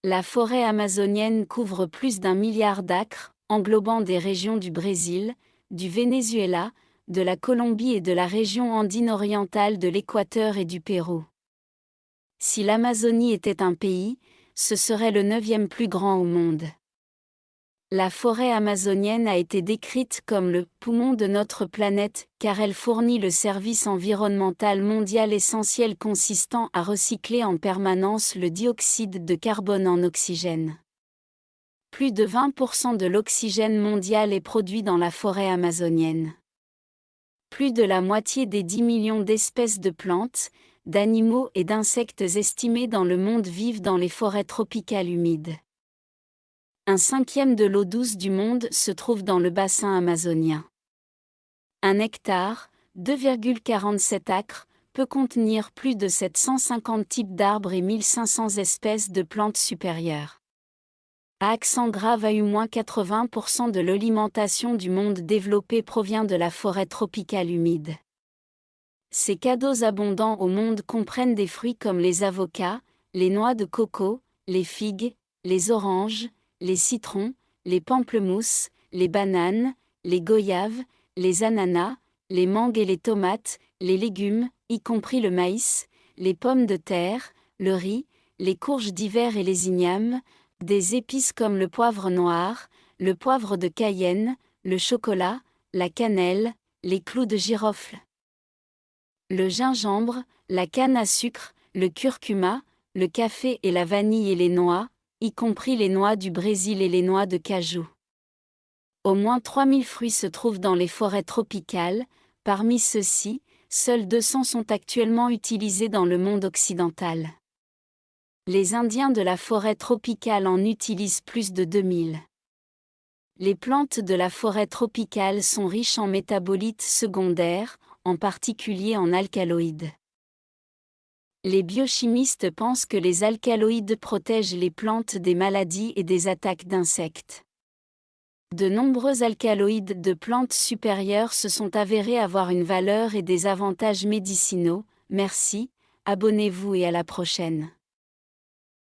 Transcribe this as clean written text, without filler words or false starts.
La forêt amazonienne couvre plus d'1 milliard d'acres, englobant des régions du Brésil, du Venezuela, de la Colombie et de la région andine orientale de l'Équateur et du Pérou. Si l'Amazonie était un pays, ce serait le 9e plus grand au monde. La forêt amazonienne a été décrite comme le « poumon de notre planète » car elle fournit le service environnemental mondial essentiel consistant à recycler en permanence le dioxyde de carbone en oxygène. Plus de 20% de l'oxygène mondial est produit dans la forêt amazonienne. Plus de la moitié des 10 millions d'espèces de plantes, d'animaux et d'insectes estimés dans le monde vivent dans les forêts tropicales humides. 1/5 de l'eau douce du monde se trouve dans le bassin amazonien. 1 hectare, 2,47 acres, peut contenir plus de 750 types d'arbres et 1500 espèces de plantes supérieures. Accent grave à -80% de l'alimentation du monde développé provient de la forêt tropicale humide. Ces cadeaux abondants au monde comprennent des fruits comme les avocats, les noix de coco, les figues, les oranges, les citrons, les pamplemousses, les bananes, les goyaves, les ananas, les mangues et les tomates, les légumes, y compris le maïs, les pommes de terre, le riz, les courges d'hiver et les ignames, des épices comme le poivre noir, le poivre de Cayenne, le chocolat, la cannelle, les clous de girofle, le gingembre, la canne à sucre, le curcuma, le café et la vanille et les noix, y compris les noix du Brésil et les noix de cajou. Au moins 3000 fruits se trouvent dans les forêts tropicales, parmi ceux-ci, seuls 200 sont actuellement utilisés dans le monde occidental. Les Indiens de la forêt tropicale en utilisent plus de 2000. Les plantes de la forêt tropicale sont riches en métabolites secondaires, en particulier en alcaloïdes. Les biochimistes pensent que les alcaloïdes protègent les plantes des maladies et des attaques d'insectes. De nombreux alcaloïdes de plantes supérieures se sont avérés avoir une valeur et des avantages médicinaux. Merci, abonnez-vous et à la prochaine.